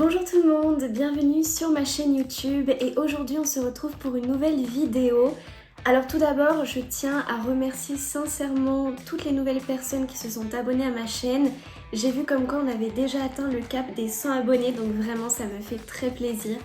Bonjour tout le monde, bienvenue sur ma chaîne YouTube et aujourd'hui on se retrouve pour une nouvelle vidéo. Alors tout d'abord, je tiens à remercier sincèrement toutes les nouvelles personnes qui se sont abonnées à ma chaîne. J'ai vu comme quoi on avait déjà atteint le cap des 100 abonnés, donc vraiment ça me fait très plaisir.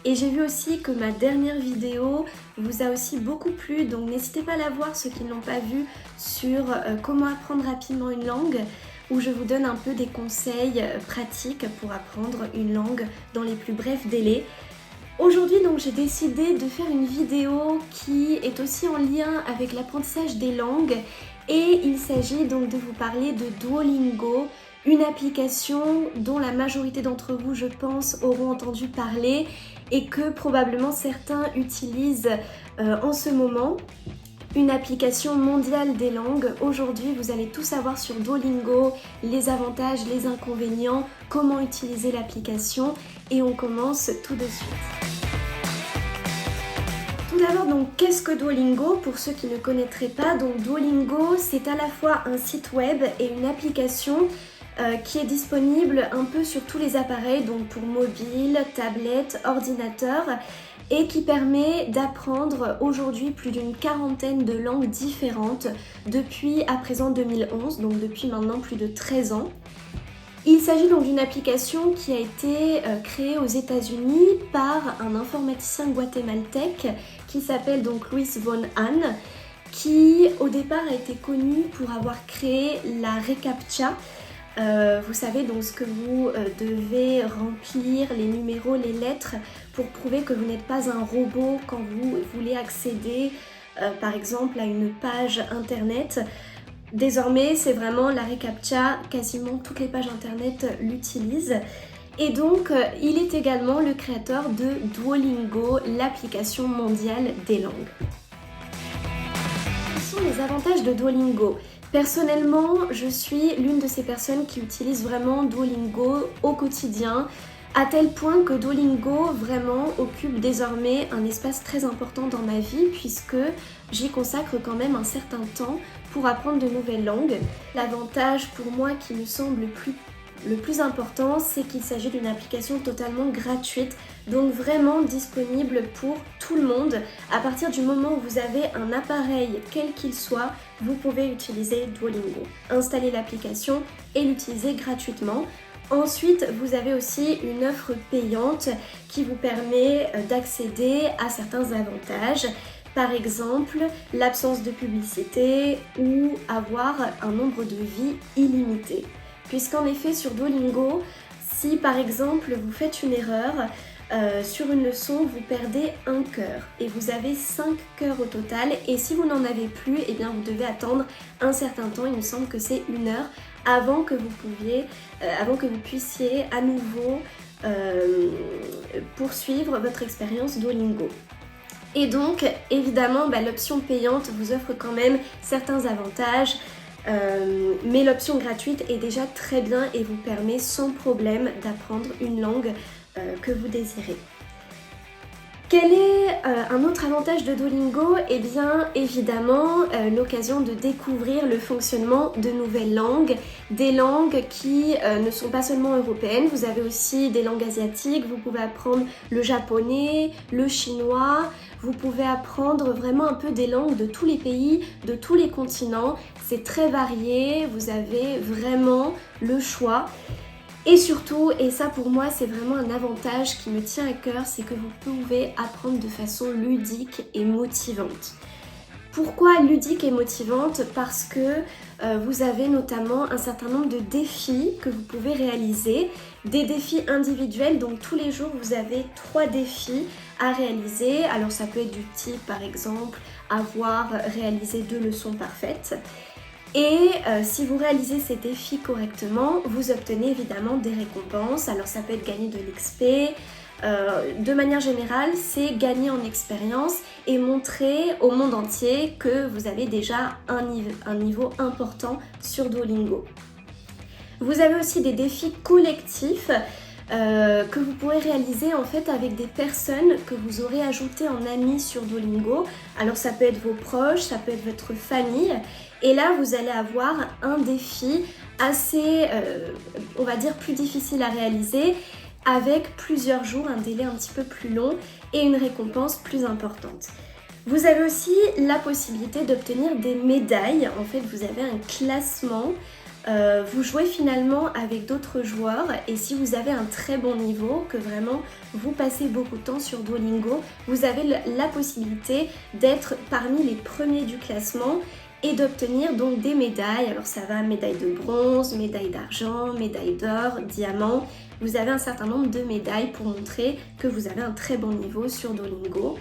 Et j'ai vu aussi que ma dernière vidéo vous a aussi beaucoup plu, donc n'hésitez pas à la voir ceux qui ne l'ont pas vue sur comment apprendre rapidement une langue, où je vous donne un peu des conseils pratiques pour apprendre une langue dans les plus brefs délais. Aujourd'hui donc j'ai décidé de faire une vidéo qui est aussi en lien avec l'apprentissage des langues et il s'agit donc de vous parler de Duolingo, une application dont la majorité d'entre vous je pense auront entendu parler et que probablement certains utilisent en ce moment. Une application mondiale des langues. Aujourd'hui, vous allez tout savoir sur Duolingo, les avantages, les inconvénients, comment utiliser l'application et on commence tout de suite. Tout d'abord, donc, qu'est-ce que Duolingo? Pour ceux qui ne connaîtraient pas, donc Duolingo, c'est à la fois un site web et une application qui est disponible un peu sur tous les appareils, donc pour mobile, tablette, ordinateur, et qui permet d'apprendre aujourd'hui plus d'une quarantaine de langues différentes depuis à présent 2011, donc depuis maintenant plus de 13 ans. Il s'agit donc d'une application qui a été créée aux États-Unis par un informaticien guatémaltèque qui s'appelle donc Luis von Ahn, qui au départ a été connu pour avoir créé la reCAPTCHA. Vous savez donc ce que vous devez remplir, les numéros, les lettres pour prouver que vous n'êtes pas un robot quand vous voulez accéder par exemple à une page internet. Désormais c'est vraiment la reCAPTCHA, quasiment toutes les pages internet l'utilisent. Et donc il est également le créateur de Duolingo, l'application mondiale des langues. Quels sont les avantages de Duolingo ? Personnellement, je suis l'une de ces personnes qui utilisent vraiment Duolingo au quotidien, à tel point que Duolingo vraiment occupe désormais un espace très important dans ma vie puisque j'y consacre quand même un certain temps pour apprendre de nouvelles langues. L'avantage pour moi qui me semble le plus important, c'est qu'il s'agit d'une application totalement gratuite, donc vraiment disponible pour tout le monde. À partir du moment où vous avez un appareil, quel qu'il soit, vous pouvez utiliser Duolingo. Installer l'application et l'utiliser gratuitement. Ensuite, vous avez aussi une offre payante qui vous permet d'accéder à certains avantages. Par exemple, l'absence de publicité ou avoir un nombre de vies illimité. Puisqu'en effet sur Duolingo, si par exemple vous faites une erreur sur une leçon, vous perdez un cœur et vous avez 5 cœurs au total et si vous n'en avez plus, eh bien vous devez attendre un certain temps, il me semble que c'est 1 heure, avant que vous puissiez à nouveau poursuivre votre expérience Duolingo. Et donc évidemment l'option payante vous offre quand même certains avantages. Mais l'option gratuite est déjà très bien et vous permet sans problème d'apprendre une langue que vous désirez. Quel est un autre avantage de Duolingo? Eh bien évidemment l'occasion de découvrir le fonctionnement de nouvelles langues, des langues qui ne sont pas seulement européennes, vous avez aussi des langues asiatiques, vous pouvez apprendre le japonais, le chinois, vous pouvez apprendre vraiment un peu des langues de tous les pays, de tous les continents, c'est très varié, vous avez vraiment le choix. Et surtout, et ça pour moi c'est vraiment un avantage qui me tient à cœur, c'est que vous pouvez apprendre de façon ludique et motivante. Pourquoi ludique et motivante? Parce que vous avez notamment un certain nombre de défis que vous pouvez réaliser, des défis individuels, donc tous les jours vous avez 3 défis à réaliser. Alors ça peut être du type par exemple avoir réalisé 2 leçons parfaites. Et si vous réalisez ces défis correctement, vous obtenez évidemment des récompenses. Alors ça peut être gagner de l'XP, de manière générale, c'est gagner en expérience et montrer au monde entier que vous avez déjà un niveau important sur Duolingo. Vous avez aussi des défis collectifs que vous pourrez réaliser en fait avec des personnes que vous aurez ajoutées en amis sur Duolingo. Alors ça peut être vos proches, ça peut être votre famille. Et là, vous allez avoir un défi assez, on va dire, plus difficile à réaliser avec plusieurs jours, un délai un petit peu plus long et une récompense plus importante. Vous avez aussi la possibilité d'obtenir des médailles. En fait, vous avez un classement. Vous jouez finalement avec d'autres joueurs et si vous avez un très bon niveau, que vraiment vous passez beaucoup de temps sur Duolingo, vous avez la possibilité d'être parmi les premiers du classement et d'obtenir donc des médailles. Alors ça va, médaille de bronze, médaille d'argent, médaille d'or, diamant. Vous avez un certain nombre de médailles pour montrer que vous avez un très bon niveau sur Duolingo.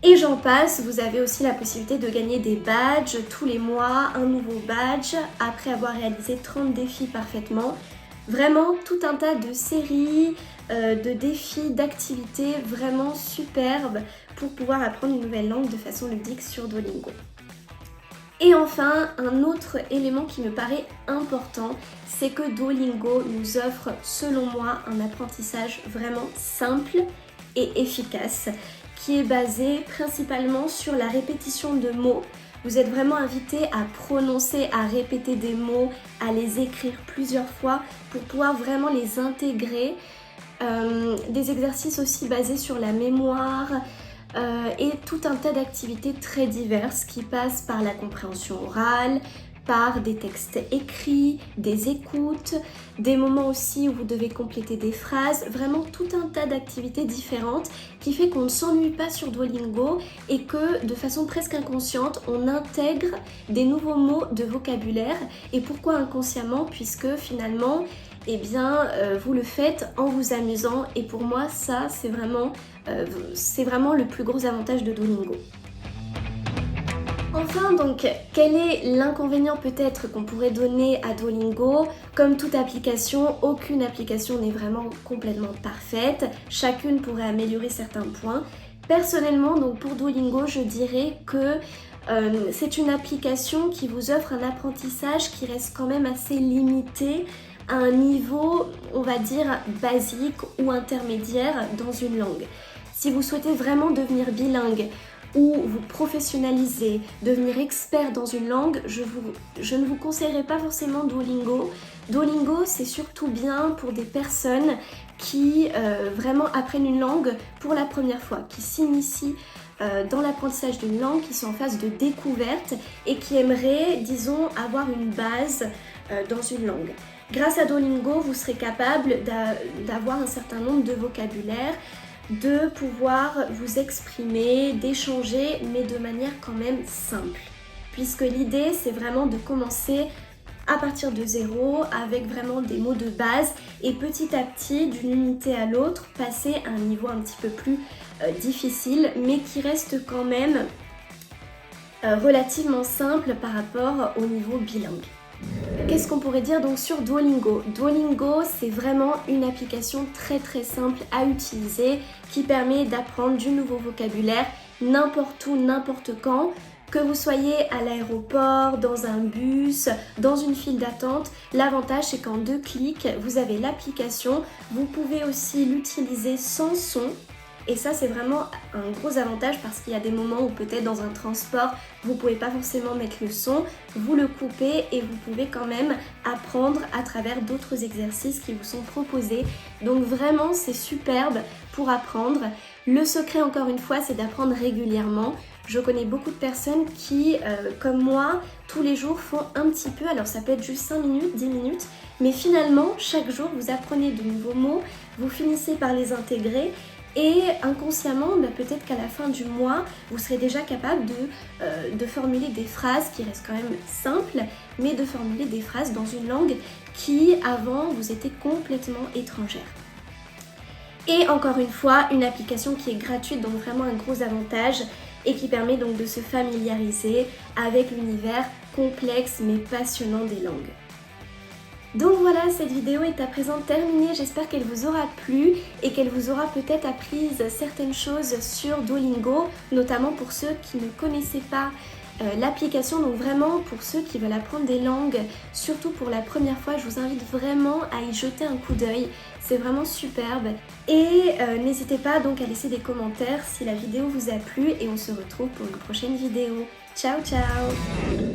Et j'en passe, vous avez aussi la possibilité de gagner des badges tous les mois, un nouveau badge après avoir réalisé 30 défis parfaitement. Vraiment tout un tas de séries, de défis, d'activités vraiment superbes pour pouvoir apprendre une nouvelle langue de façon ludique sur Duolingo. Et enfin, un autre élément qui me paraît important, c'est que Duolingo nous offre, selon moi, un apprentissage vraiment simple et efficace, qui est basé principalement sur la répétition de mots. Vous êtes vraiment invité à prononcer, à répéter des mots, à les écrire plusieurs fois pour pouvoir vraiment les intégrer. Des exercices aussi basés sur la mémoire et tout un tas d'activités très diverses qui passent par la compréhension orale, par des textes écrits, des écoutes, des moments aussi où vous devez compléter des phrases, vraiment tout un tas d'activités différentes qui fait qu'on ne s'ennuie pas sur Duolingo et que de façon presque inconsciente, on intègre des nouveaux mots de vocabulaire. Et pourquoi inconsciemment? Puisque finalement, vous le faites en vous amusant et pour moi, ça, c'est vraiment le plus gros avantage de Duolingo. Enfin donc, quel est l'inconvénient peut-être qu'on pourrait donner à Duolingo? Comme toute application, aucune application n'est vraiment complètement parfaite. Chacune pourrait améliorer certains points. Personnellement, donc pour Duolingo, je dirais que c'est une application qui vous offre un apprentissage qui reste quand même assez limité à un niveau, on va dire, basique ou intermédiaire dans une langue. Si vous souhaitez vraiment devenir bilingue, ou vous professionnaliser, devenir expert dans une langue, je ne vous conseillerais pas forcément Duolingo. Duolingo, c'est surtout bien pour des personnes qui vraiment apprennent une langue pour la première fois, qui s'initient dans l'apprentissage d'une langue, qui sont en phase de découverte et qui aimeraient, disons, avoir une base dans une langue. Grâce à Duolingo, vous serez capable d'avoir un certain nombre de vocabulaire, de pouvoir vous exprimer, d'échanger, mais de manière quand même simple. Puisque l'idée, c'est vraiment de commencer à partir de zéro, avec vraiment des mots de base, et petit à petit, d'une unité à l'autre, passer à un niveau un petit peu plus difficile, mais qui reste quand même relativement simple par rapport au niveau bilingue. Qu'est-ce qu'on pourrait dire donc sur Duolingo? Duolingo, c'est vraiment une application très très simple à utiliser qui permet d'apprendre du nouveau vocabulaire n'importe où, n'importe quand. Que vous soyez à l'aéroport, dans un bus, dans une file d'attente, l'avantage c'est qu'en 2 clics, vous avez l'application. Vous pouvez aussi l'utiliser sans son. Et ça, c'est vraiment un gros avantage parce qu'il y a des moments où peut-être dans un transport, vous ne pouvez pas forcément mettre le son, vous le coupez et vous pouvez quand même apprendre à travers d'autres exercices qui vous sont proposés. Donc vraiment, c'est superbe pour apprendre. Le secret, encore une fois, c'est d'apprendre régulièrement. Je connais beaucoup de personnes qui, comme moi, tous les jours font un petit peu, alors ça peut être juste 5 minutes, 10 minutes, mais finalement, chaque jour, vous apprenez de nouveaux mots, vous finissez par les intégrer. Et inconsciemment, peut-être qu'à la fin du mois, vous serez déjà capable de formuler des phrases qui restent quand même simples, mais de formuler des phrases dans une langue qui, avant, vous était complètement étrangère. Et encore une fois, une application qui est gratuite, donc vraiment un gros avantage, et qui permet donc de se familiariser avec l'univers complexe mais passionnant des langues. Donc voilà, cette vidéo est à présent terminée, j'espère qu'elle vous aura plu et qu'elle vous aura peut-être appris certaines choses sur Duolingo, notamment pour ceux qui ne connaissaient pas l'application. Donc vraiment, pour ceux qui veulent apprendre des langues, surtout pour la première fois, je vous invite vraiment à y jeter un coup d'œil, c'est vraiment superbe. Et n'hésitez pas donc à laisser des commentaires si la vidéo vous a plu et on se retrouve pour une prochaine vidéo. Ciao ciao!